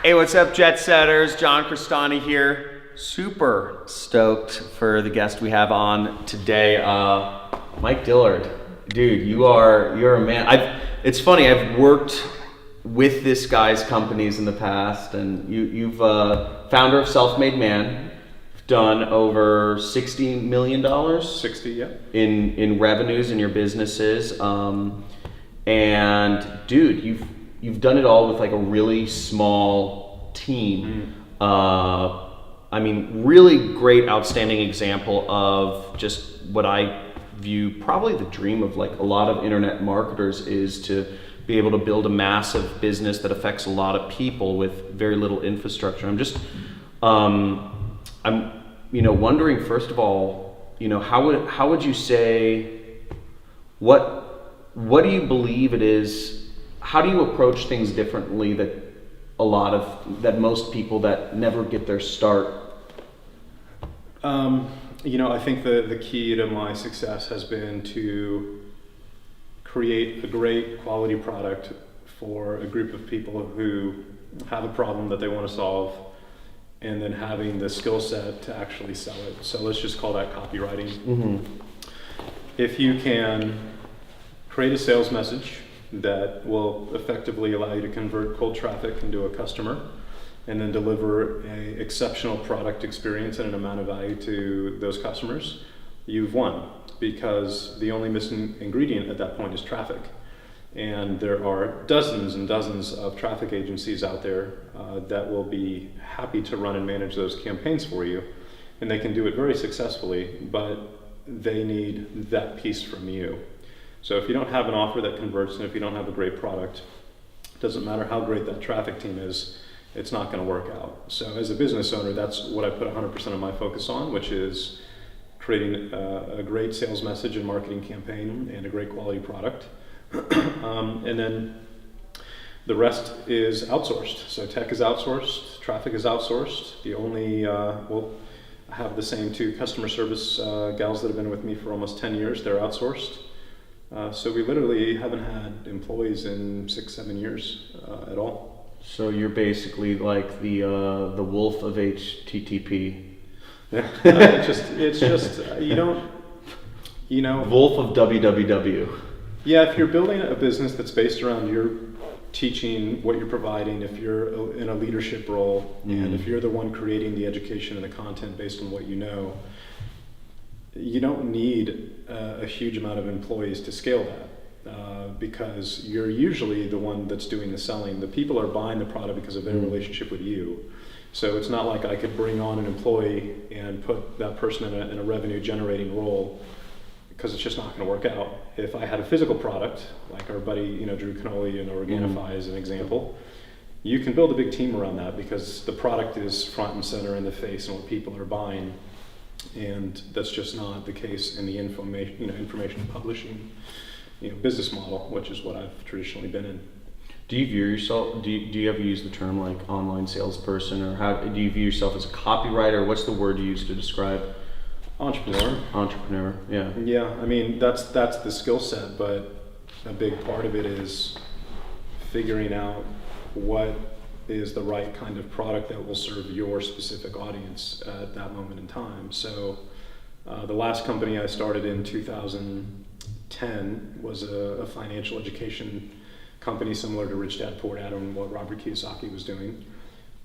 Hey, what's up, Jet Setters? John Crestani here. Super stoked for the guest we have on today, Mike Dillard. Dude, you're a man. It's funny. I've worked with this guy's companies in the past, and you've founder of Self-Made Man, done over $60 million. 60, yeah. In revenues in your businesses, and dude, you've done it all with like a really small team. I mean, really great, outstanding example of just what I view probably the dream of like a lot of internet marketers is to be able to build a massive business that affects a lot of people with very little infrastructure. I'm just, I'm wondering, first of all, how would you say, what do you believe it is? How do you approach things differently that most people that never get their start? I think the key to my success has been to create a great quality product for a group of people who have a problem that they want to solve, and then having the skill set to actually sell it. So let's just call that copywriting. Mm-hmm. If you can create a sales message that will effectively allow you to convert cold traffic into a customer, and then deliver an exceptional product experience and an amount of value to those customers, you've won. Because the only missing ingredient at that point is traffic. And there are dozens and dozens of traffic agencies out there that will be happy to run and manage those campaigns for you. And they can do it very successfully, but they need that piece from you. So if you don't have an offer that converts, and if you don't have a great product, it doesn't matter how great that traffic team is, it's not going to work out. So as a business owner, that's what I put 100% of my focus on, which is creating a great sales message and marketing campaign and a great quality product. And then the rest is outsourced. So tech is outsourced, traffic is outsourced. The only, I have the same two customer service gals that have been with me for almost 10 years, they're outsourced. So we literally haven't had employees in 6-7 years at all. So you're basically like the wolf of HTTP. Yeah, it's just you don't, Wolf of www. Yeah, if you're building a business that's based around your teaching, what you're providing, if you're in a leadership role, and if you're the one creating the education and the content based on what you know, you don't need a huge amount of employees to scale that. Because you're usually the one that's doing the selling. The people are buying the product because of their relationship with you. So it's not like I could bring on an employee and put that person in a revenue generating role, because it's just not going to work out. If I had a physical product, like our buddy Drew Canoli and Organifi as an example, you can build a big team around that because the product is front and center in the face and what people are buying. And that's just not the case in the information publishing business model, which is what I've traditionally been in. Do you view yourself, do you ever use the term like online salesperson, or how do you view yourself as a copywriter? What's the word you use to describe? Entrepreneur, yeah. Yeah, I mean, that's the skill set, but a big part of it is figuring out what is the right kind of product that will serve your specific audience at that moment in time. So the last company I started in 2010 was a financial education company similar to Rich Dad Poor Dad and what Robert Kiyosaki was doing.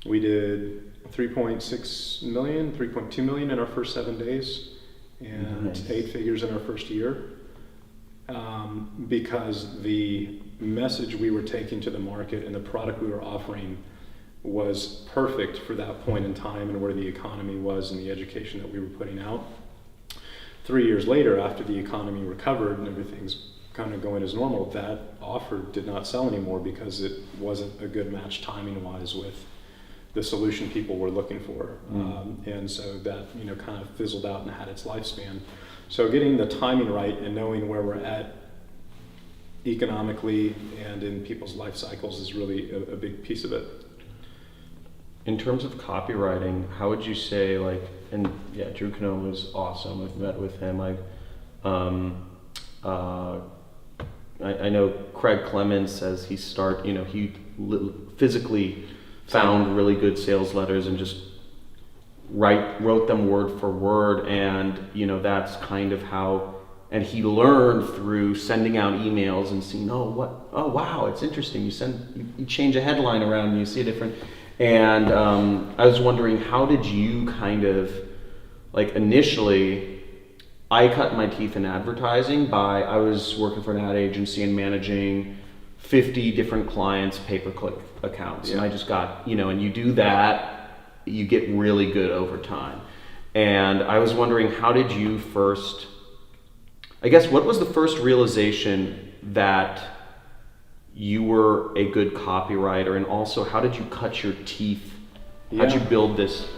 We did 3.6 million, 3.2 million in our first 7 days, and nice. 8 figures in our first year, because the message we were taking to the market and the product we were offering was perfect for that point in time and where the economy was and the education that we were putting out. 3 years later, after the economy recovered and everything's kind of going as normal, that offer did not sell anymore because it wasn't a good match timing-wise with the solution people were looking for. And so that kind of fizzled out and had its lifespan. So getting the timing right and knowing where we're at economically and in people's life cycles is really a big piece of it. In terms of copywriting, how would you say, Drew Canoli was awesome. I've met with him. I know Craig Clemens says he physically found really good sales letters and just wrote them word for word, and that's kind of how. And he learned through sending out emails and seeing, oh wow, it's interesting. You change a headline around and you see a different. And I was wondering, how did you kind of, like, initially, I cut my teeth in advertising I was working for an ad agency and managing 50 different clients' pay-per-click accounts. And I just got, and you do that, you get really good over time. And I was wondering, how did you first, I guess, what was the first realization that you were a good copywriter, and also how did you cut your teeth? How'd you build this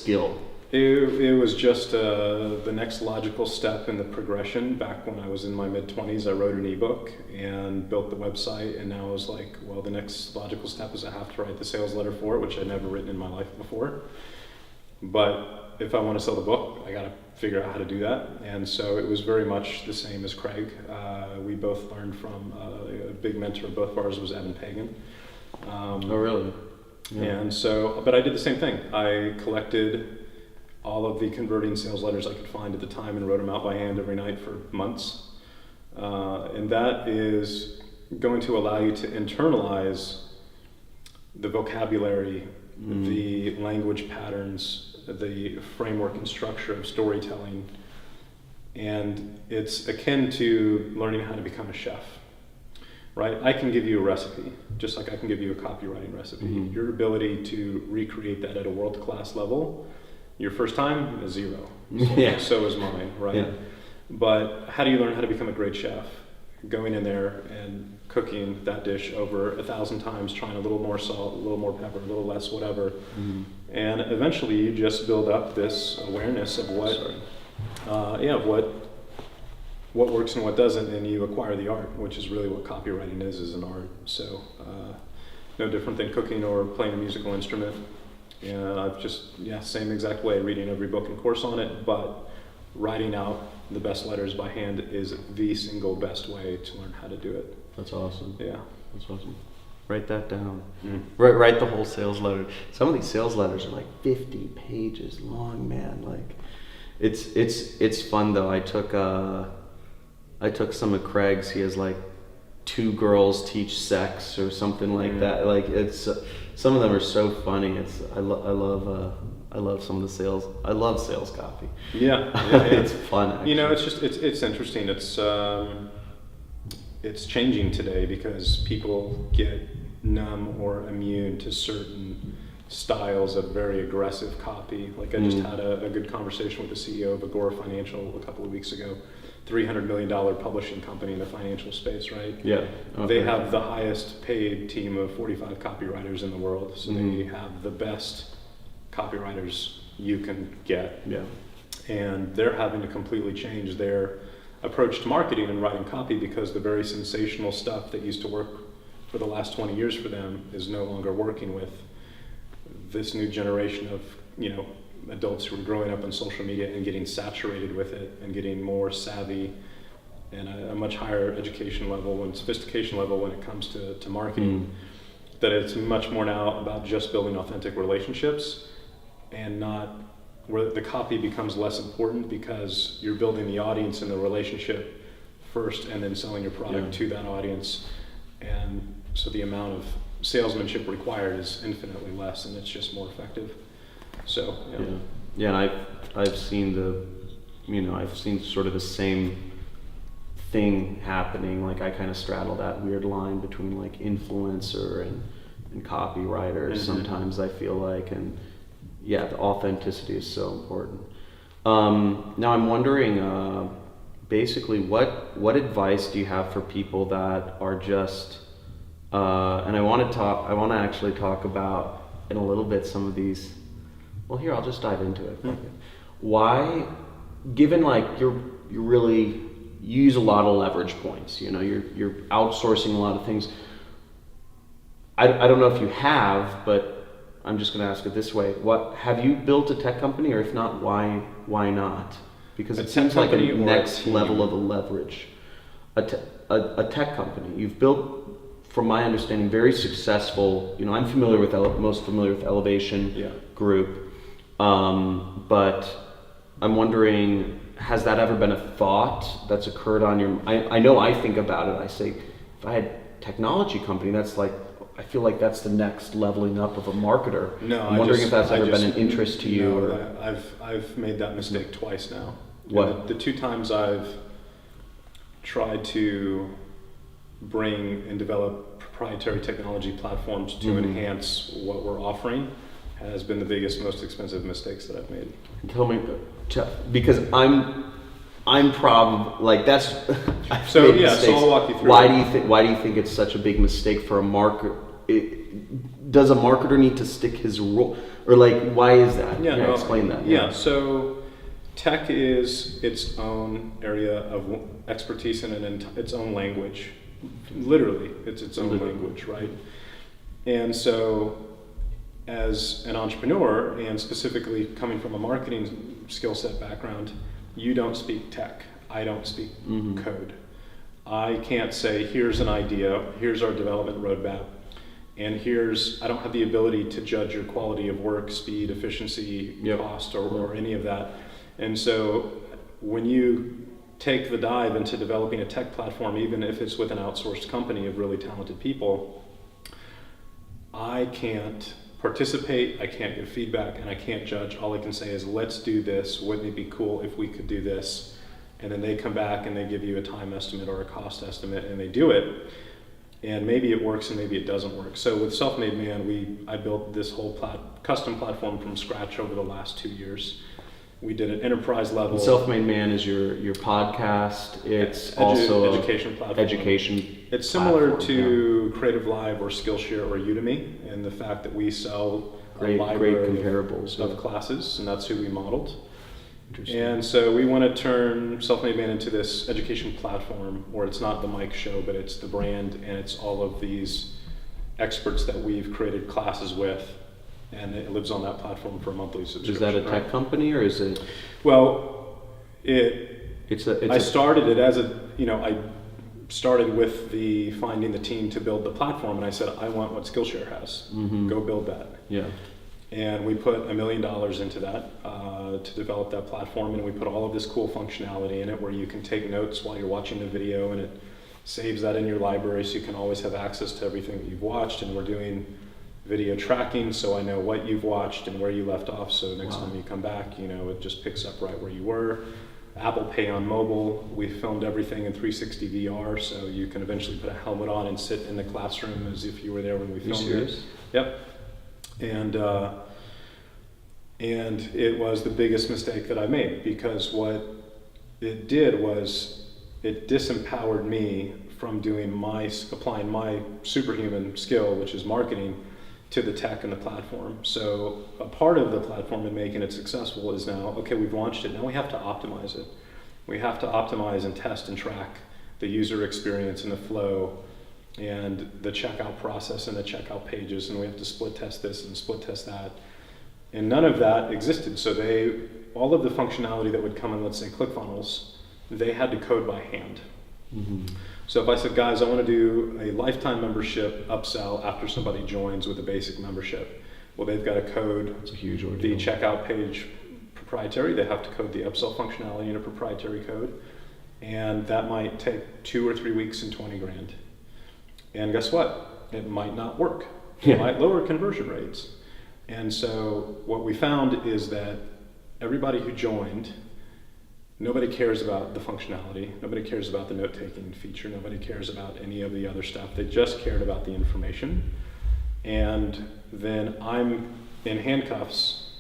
skill? It was just the next logical step in the progression. Back when I was in my mid-20s, I wrote an ebook and built the website, and now I was like, well, the next logical step is I have to write the sales letter for it, which I'd never written in my life before. But if I want to sell the book, I got to figure out how to do that. And so it was very much the same as Craig. We both learned from a big mentor of both of ours was Evan Pagan. Oh, really? Yeah. And so, but I did the same thing. I collected all of the converting sales letters I could find at the time and wrote them out by hand every night for months. And that is going to allow you to internalize the vocabulary, the language patterns, the framework and structure of storytelling. And it's akin to learning how to become a chef, right? I can give you a recipe, just like I can give you a copywriting recipe. Your ability to recreate that at a world-class level, your first time is zero. So is mine, right? Yeah. But how do you learn how to become a great chef? Going in there and cooking that dish over 1,000 times, trying a little more salt, a little more pepper, a little less whatever. And eventually you just build up this awareness of what works and what doesn't, and you acquire the art, which is really what copywriting is an art. So no different than cooking or playing a musical instrument. And I've just, same exact way, reading every book and course on it, but writing out the best letters by hand is the single best way to learn how to do it. That's awesome. Yeah. That's awesome. Write that down. Write the whole sales letter. Some of these sales letters are like 50 pages long, man. Like, it's fun though. I took some of Craig's. He has like 2 girls teach sex or something like that. Like, it's some of them are so funny. I love some of the sales. I love sales copy. Yeah. It's fun. Actually. It's interesting. It's changing today because people get numb or immune to certain styles of very aggressive copy. Like I just had a good conversation with the CEO of Agora Financial a couple of weeks ago. $300 million publishing company in the financial space, right? Yeah. They have the highest paid team of 45 copywriters in the world. So they have the best copywriters you can get. Yeah. And they're having to completely change their approach to marketing and writing copy because the very sensational stuff that used to work for the last 20 years for them is no longer working with this new generation of, adults who are growing up on social media and getting saturated with it and getting more savvy and a much higher education level and sophistication level when it comes to marketing. That it's much more now about just building authentic relationships and not where the copy becomes less important because you're building the audience and the relationship first and then selling your product to that audience. And so the amount of salesmanship required is infinitely less and it's just more effective. So, and I've seen I've seen sort of the same thing happening. Like I kind of straddle that weird line between like influencer and copywriters sometimes, I feel like, and the authenticity is so important. Now I'm wondering, basically, what advice do you have for people that are just, and I want to actually talk about in a little bit some of these. Well, here, I'll just dive into it. Why, given like you use a lot of leverage points, you're outsourcing a lot of things. I don't know if you have, but I'm just going to ask it this way. What have you built a tech company, or if not, why not? Because it seems like a next level of a leverage. A tech company. You've built from my understanding, very successful. You know, I'm familiar with most familiar with Elevation Group, but I'm wondering, has that ever been a thought that's occurred on your? I know I think about it. I say, if I had technology company, that's like, I feel like that's the next leveling up of a marketer. No, I'm wondering if that's ever been an interest to you. No, or I've made that mistake twice now. What? The two times I've tried to bring and develop proprietary technology platforms to enhance what we're offering has been the biggest, most expensive mistakes that I've made. Tell me, because I'm probably like that's. So yeah, so I'll walk you through. Why do you think it's such a big mistake for a marketer? Does a marketer need to stick his role, or like why is that? Yeah, no, explain that. Yeah, so tech is its own area of expertise and its own language. Literally, it's its own language, right? And so, as an entrepreneur, and specifically coming from a marketing skill set background, you don't speak tech. I don't speak code. I can't say, here's an idea, here's our development roadmap, and I don't have the ability to judge your quality of work, speed, efficiency, cost, or any of that. And so when you take the dive into developing a tech platform, even if it's with an outsourced company of really talented people, I can't participate, I can't give feedback, and I can't judge. All I can say is, let's do this. Wouldn't it be cool if we could do this? And then they come back and they give you a time estimate or a cost estimate, and they do it. And maybe it works and maybe it doesn't work. So with Self-Made Man, I built this whole custom platform from scratch over the last 2 years. We did an enterprise level. Self-Made Man is your podcast. It's also education platform. Education. It's similar to Creative Live or Skillshare or Udemy, and the fact that we sell a library comparables of classes, and that's who we modeled. And so we want to turn Self-Made Man into this education platform where it's not the Mike show, but it's the brand, and it's all of these experts that we've created classes with, and it lives on that platform for a monthly subscription. Is that a tech company, or is it? Well, I started it as I started with finding the team to build the platform, and I said, I want what Skillshare has. Go build that. Yeah. And we put $1 million into that to develop that platform, and we put all of this cool functionality in it where you can take notes while you're watching the video, and it saves that in your library so you can always have access to everything that you've watched. And we're doing video tracking, so I know what you've watched and where you left off, so next time you come back, it just picks up right where you were. Apple Pay on mobile, we filmed everything in 360 VR, so you can eventually put a helmet on and sit in the classroom as if you were there when we filmed it. Yep. And it was the biggest mistake that I made, because what it did was it disempowered me from applying my superhuman skill, which is marketing, to the tech and the platform. So a part of the platform and making it successful is now, okay, we've launched it, now we have to optimize it. We have to optimize and test and track the user experience and the flow and the checkout process and the checkout pages, and we have to split test this and split test that. And none of that existed. So all of the functionality that would come in, let's say ClickFunnels, they had to code by hand. So if I said, guys, I want to do a lifetime membership upsell after somebody joins with a basic membership, well, they've got to code it's a huge ordeal. The checkout page proprietary. They have to code the upsell functionality in a proprietary code. And that might take 2 or 3 weeks and 20 grand. And guess what? It might not work. It might lower conversion rates. And so what we found is that everybody who joined, nobody cares about the functionality, nobody cares about the note-taking feature, nobody cares about any of the other stuff. They just cared about the information. And then I'm in handcuffs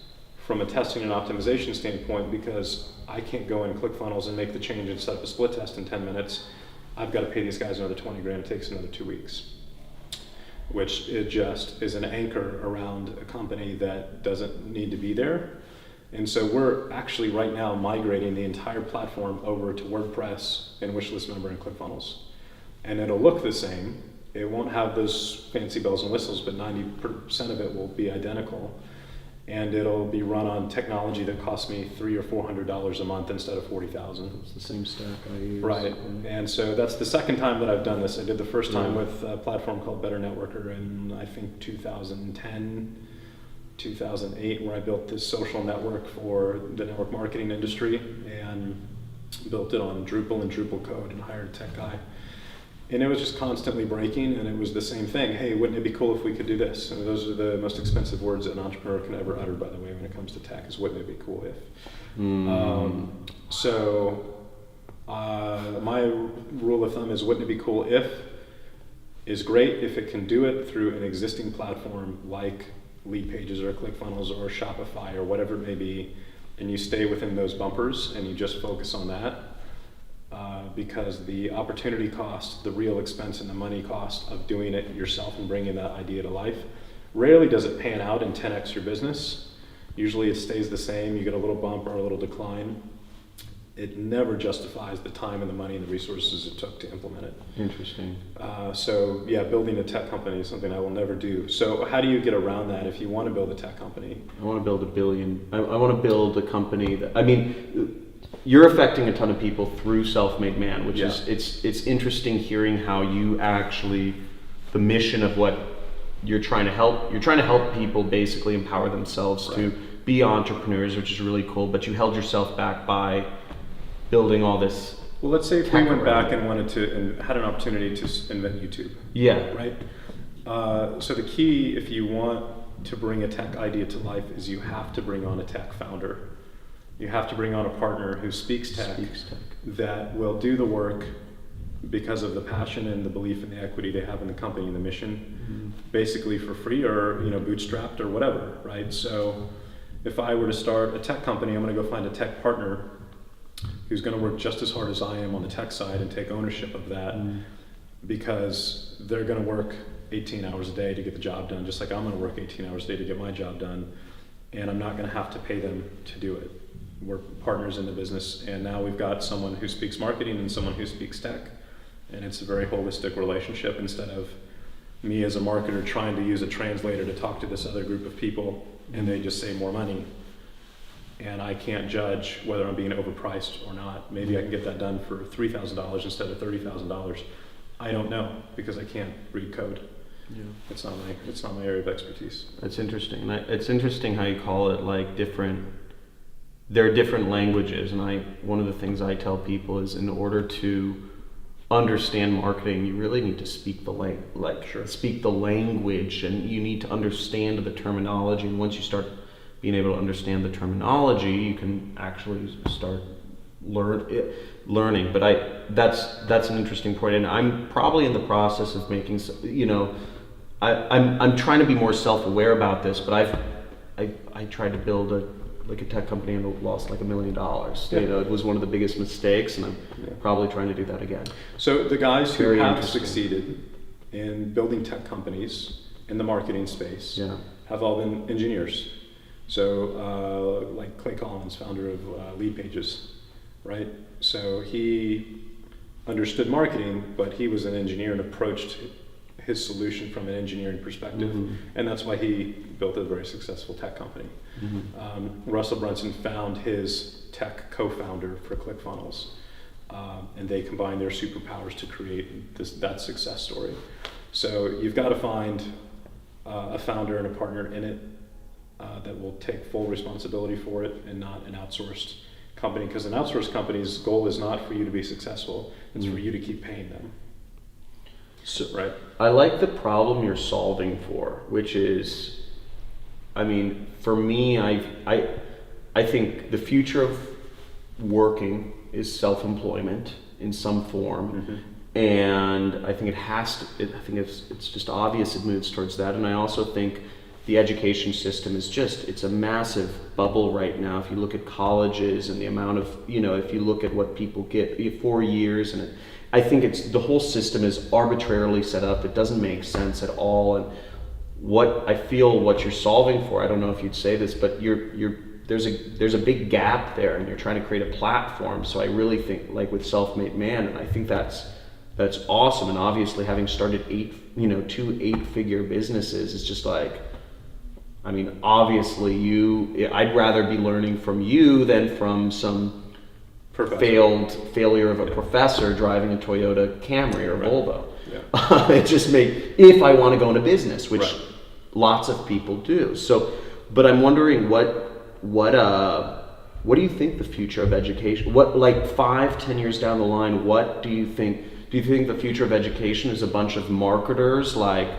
from a testing and optimization standpoint, because I can't go in ClickFunnels and make the change and set up a split test in 10 minutes. I've got to pay these guys another 20 grand. It takes another 2 weeks, which it just is an anchor around a company that doesn't need to be there. And so we're actually right now migrating the entire platform over to WordPress and Wishlist Member and ClickFunnels. And it'll look the same. It won't have those fancy bells and whistles, but 90% of it will be identical. and it'll be run on technology that costs me $300 or $400 a month instead of $40,000. It's the same stack I use. Right, and so that's the second time that I've done this. I did the first time with a platform called Better Networker in, I think, 2010, 2008, where I built this social network for the network marketing industry and built it on Drupal and Drupal code and hired a tech guy. And it was just constantly breaking, and it was the same thing. Hey, wouldn't it be cool if we could do this? And those are the most expensive words that an entrepreneur can ever utter, by the way, when it comes to tech, is wouldn't it be cool if? My rule of thumb is wouldn't it be cool if is great if it can do it through an existing platform like Lead Pages or ClickFunnels or Shopify or whatever it may be, and you stay within those bumpers and you just focus on that. Because the opportunity cost, the real expense and the money cost of doing it yourself and bringing that idea to life, rarely does it pan out and 10x your business. Usually it stays the same, you get a little bump or a little decline. It never justifies the time and the money and the resources it took to implement it. Interesting. So yeah, building a tech company is something I will never do. So how do you get around that if you want to build a tech company? I want to build I want to build a company that, I mean, you're affecting a ton of people through Self-Made Man, which is, it's interesting hearing how you actually, the mission of what you're trying to help people basically empower themselves to be entrepreneurs, which is really cool, but you held yourself back by building all this. Well, let's say if we went back and wanted to, and had an opportunity to invent YouTube. Yeah. Right? So the key, if you want to bring a tech idea to life, is you have to bring on a tech founder. You have to bring on a partner who speaks tech, that will do the work because of the passion and the belief and the equity they have in the company and the mission, basically for free or bootstrapped or whatever, right? So if I were to start a tech company, I'm going to go find a tech partner who's going to work just as hard as I am on the tech side and take ownership of that, because they're going to work 18 hours a day to get the job done, just like I'm going to work 18 hours a day to get my job done, and I'm not going to have to pay them to do it. We're partners in the business, and now we've got someone who speaks marketing and someone who speaks tech, and it's a very holistic relationship instead of me as a marketer trying to use a translator to talk to this other group of people and they just say more money, and I can't judge whether I'm being overpriced or not. Maybe I can get that done for $3,000 instead of $30,000. I don't know, because I can't read code. Yeah. It's not my area of expertise. That's interesting. It's interesting how you call it like different. There are different languages, and one of the things I tell people is, in order to understand marketing, you really need to speak speak the language, and you need to understand the terminology. And once you start being able to understand the terminology, you can actually start learning. But that's an interesting point, and I'm probably in the process of making. I'm trying to be more self-aware about this, but I tried to build a tech company and lost like $1 million. Yeah. It was one of the biggest mistakes, and I'm probably trying to do that again. So the guys who have succeeded in building tech companies in the marketing space have all been engineers. So like Clay Collins, founder of Lead Pages, right? So he understood marketing, but he was an engineer and approached his solution from an engineering perspective, and that's why he built a very successful tech company. Russell Brunson found his tech co-founder for ClickFunnels, and they combined their superpowers to create that success story. So you've got to find a founder and a partner in it that will take full responsibility for it, and not an outsourced company, because an outsourced company's goal is not for you to be successful, it's for you to keep paying them. So, right. I like the problem you're solving for, which is, I mean, for me, I think the future of working is self-employment in some form, and I think it's just obvious it moves towards that. And I also think the education system is it's a massive bubble right now. If you look at colleges and the amount of, if you look at what people get 4 years, and I think the whole system is arbitrarily set up. It doesn't make sense at all. And what you're solving for, I don't know if you'd say this, but there's a big gap there, and you're trying to create a platform. So I really think, like with Self-Made Man, and I think that's awesome. And obviously, having started 2 8-figure businesses is just like, I mean, obviously I'd rather be learning from you than from some failure of a professor driving a Toyota Camry or Volvo. Yeah. It just if I want to go into business, which lots of people do. So, but I'm wondering what do you think the future of education, like 5-10 years down the line, what do you think the future of education is a bunch of marketers like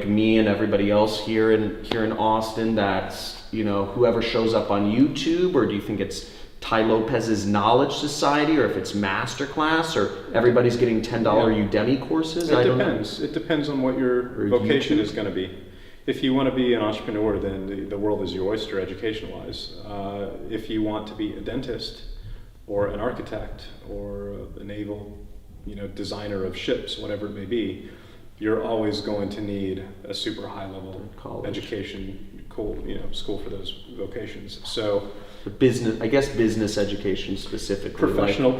me and everybody else here in Austin, that's, whoever shows up on YouTube, or do you think it's Tai Lopez's Knowledge Society, or if it's Masterclass, or everybody's getting $10 Udemy courses? It depends. It depends on what your vocation is going to be. If you want to be an entrepreneur, then the world is your oyster education-wise. If you want to be a dentist or an architect or a naval, designer of ships, whatever it may be, you're always going to need a super high-level education, school for those vocations. So, business education specifically. Professional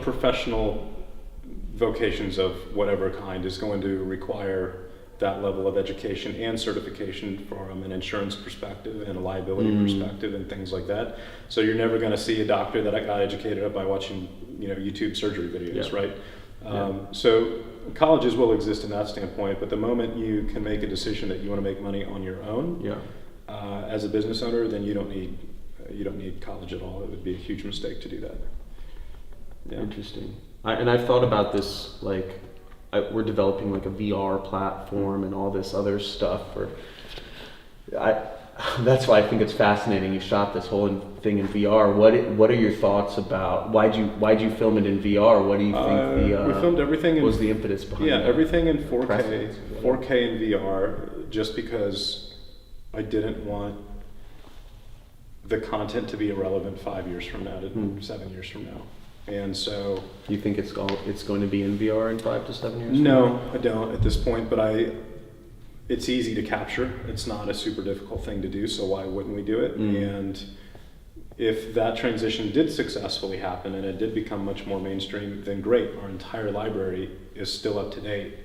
vocations of whatever kind is going to require that level of education and certification from an insurance perspective and a liability perspective and things like that. So you're never going to see a doctor that got educated up by watching, YouTube surgery videos, right? So colleges will exist in that standpoint, but the moment you can make a decision that you want to make money on your own, as a business owner, then you don't need college at all. It would be a huge mistake to do that. Yeah. Interesting. I've thought about this, we're developing like a VR platform and all this other stuff. That's why I think it's fascinating. You shot this whole thing in VR. What are your thoughts about why'd you film it in VR? What do you think we filmed everything was the impetus behind it? Everything in 4K and VR, just because I didn't want the content to be irrelevant 5 years from now to 7 years from now. And so, you think it's going to be in VR in 5 to 7 years? No, I don't at this point. But it's easy to capture. It's not a super difficult thing to do. So why wouldn't we do it? And if that transition did successfully happen and it did become much more mainstream, then great. Our entire library is still up to date.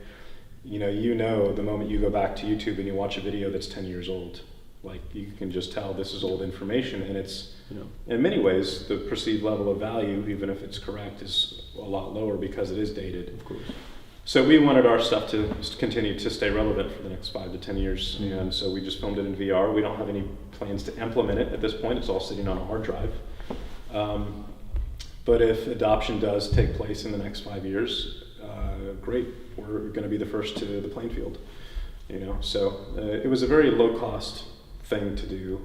The moment you go back to YouTube and you watch a video that's 10 years old, you can just tell this is old information, and it's in many ways the perceived level of value, even if it's correct, is a lot lower because it is dated. Of course. So we wanted our stuff to continue to stay relevant for the next 5 to 10 years, and so we just filmed it in VR. We don't have any plans to implement it at this point. It's all sitting on a hard drive. But if adoption does take place in the next 5 years, great. We're going to be the first to the playing field. So it was a very low cost thing to do,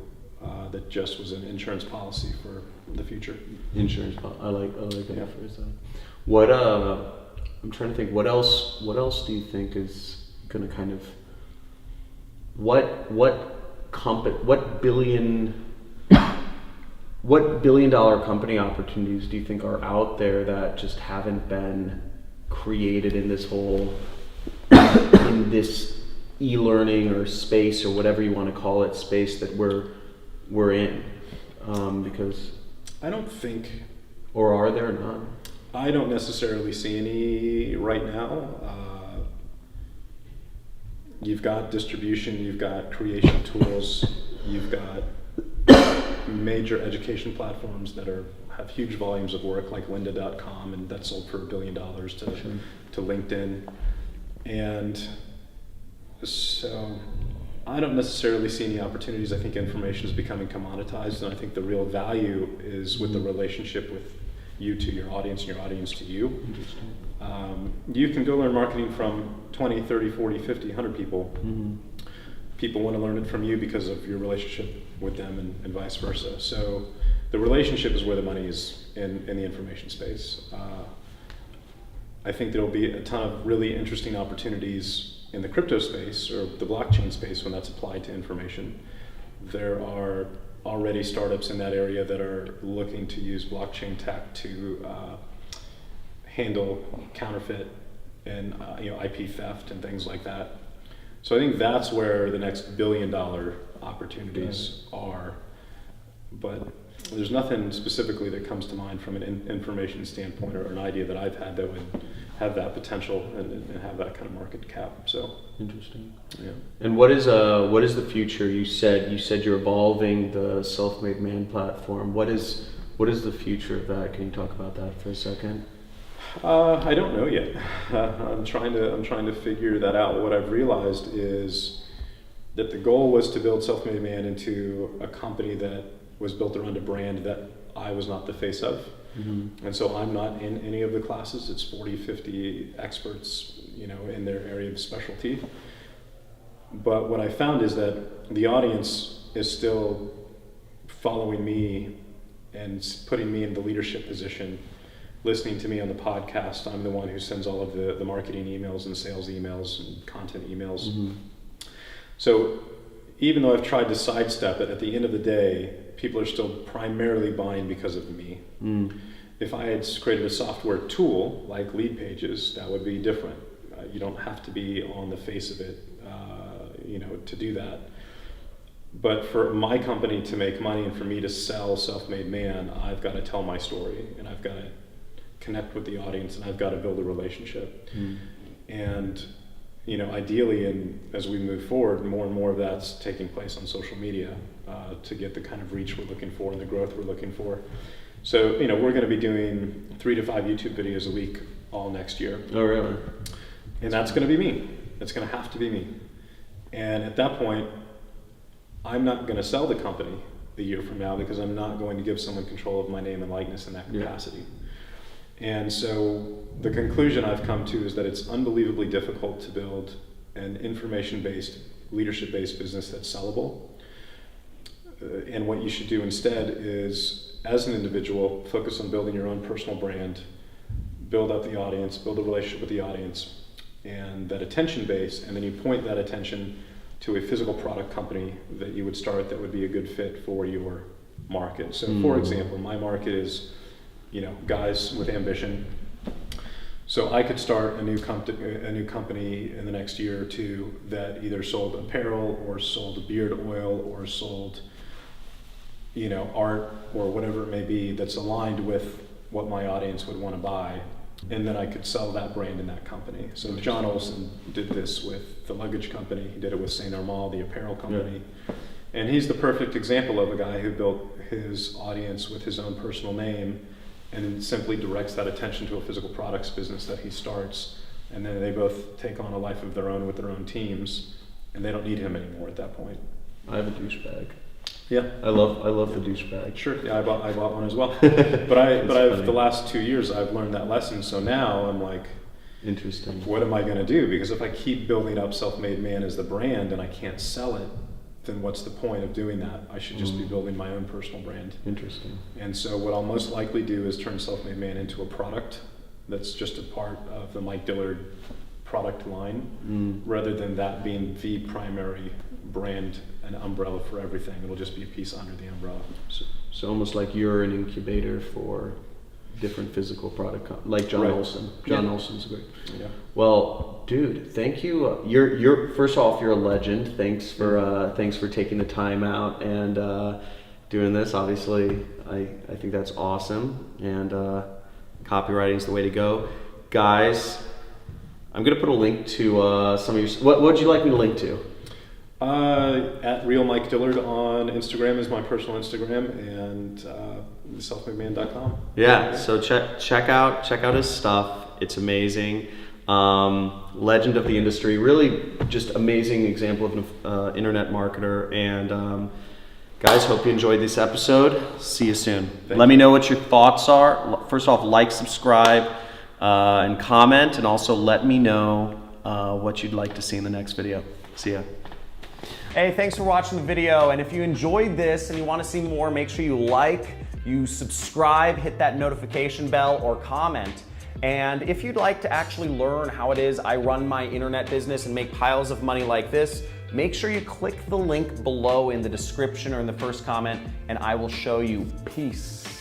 that just was an insurance policy for the future. Insurance policy. I like that phrase. What I'm trying to think. What else do you think is going to kind of what billion-dollar company opportunities do you think are out there that just haven't been created in this whole in this e-learning or space, or whatever you want to call it, space that we're in? Because I don't think, or are there none? I don't necessarily see any right now. You've got distribution, you've got creation tools, you've got major education platforms that have huge volumes of work, like lynda.com, and that sold for $1 billion to LinkedIn. And so I don't necessarily see any opportunities. I think information is becoming commoditized, and I think the real value is with the relationship with you to your audience and your audience to you. You can go learn marketing from 20, 30, 40, 50, 100 people. People want to learn it from you because of your relationship with them, and vice versa. So the relationship is where the money is in the information space. I think there'll be a ton of really interesting opportunities in the crypto space or the blockchain space when that's applied to information. There are already startups in that area that are looking to use blockchain tech to handle counterfeit and IP theft and things like that. So I think that's where the next $1 billion opportunities are. But there's nothing specifically that comes to mind from an information standpoint or an idea that I've had that would have that potential and have that kind of market cap. So interesting. Yeah. And what is the future? You said you're evolving the Self-Made Man platform. What is the future of that? Can you talk about that for a second? I don't know yet. I'm trying to figure that out. What I've realized is that the goal was to build Self-Made Man into a company that was built around a brand that I was not the face of. Mm-hmm. And so I'm not in any of the classes. It's 40, 50 experts, in their area of specialty. But what I found is that the audience is still following me and putting me in the leadership position, listening to me on the podcast. I'm the one who sends all of the marketing emails and sales emails and content emails. Mm-hmm. So even though I've tried to sidestep it, at the end of the day, people are still primarily buying because of me. Mm. If I had created a software tool like Lead Pages, that would be different. You don't have to be on the face of it, to do that. But for my company to make money and for me to sell Self-Made Man, I've got to tell my story and I've got to connect with the audience and I've got to build a relationship. Mm. And ideally, and as we move forward, more and more of that's taking place on social media to get the kind of reach we're looking for and the growth we're looking for. So, we're going to be doing 3 to 5 YouTube videos a week all next year. Oh, really? And that's going to be me. It's going to have to be me. And at that point, I'm not going to sell the company a year from now because I'm not going to give someone control of my name and likeness in that capacity. Yeah. And so the conclusion I've come to is that it's unbelievably difficult to build an information-based, leadership-based business that's sellable. And what you should do instead is, as an individual, focus on building your own personal brand, build up the audience, build a relationship with the audience, and that attention base, and then you point that attention to a physical product company that you would start that would be a good fit for your market. So for example, my market is, guys with ambition. So I could start a new company in the next year or two that either sold apparel or sold beard oil or sold, art or whatever it may be that's aligned with what my audience would want to buy. And then I could sell that brand in that company. So John Olson did this with the luggage company. He did it with Saint Armand, the apparel company. Yeah. And he's the perfect example of a guy who built his audience with his own personal name and simply directs that attention to a physical products business that he starts. And then they both take on a life of their own with their own teams, and they don't need him anymore at that point. I have a douchebag. Yeah, I love the douchebag. Sure, yeah, I bought one as well. But I've the last 2 years I've learned that lesson. So now I'm like, interesting. What am I going to do? Because if I keep building up Self-Made Man as the brand and I can't sell it, then what's the point of doing that? I should just be building my own personal brand. Interesting. And so what I'll most likely do is turn Self-Made Man into a product that's just a part of the Mike Dillard product line, rather than that being the primary brand and umbrella for everything. It'll just be a piece under the umbrella. So almost like you're an incubator for different physical product, like John Olson. John Olson's great. Yeah. Well, dude, thank you. You're first off, you're a legend. Thanks for taking the time out and doing this. Obviously, I think that's awesome. And copywriting is the way to go, guys. I'm gonna put a link to some of your. What would you like me to link to? At Real Mike Dillard on Instagram is my personal Instagram, and selfmademan.com. Yeah, so check out his stuff. It's amazing. Legend of the industry, really just amazing example of an internet marketer. And guys, hope you enjoyed this episode. See you soon. Let me know what your thoughts are. First off, like, subscribe, and comment, and also let me know what you'd like to see in the next video. See ya. Hey, thanks for watching the video, and if you enjoyed this and you want to see more, make sure you like, you subscribe, hit that notification bell, or comment. And if you'd like to actually learn how it is I run my internet business and make piles of money like this, make sure you click the link below in the description or in the first comment, and I will show you. Peace.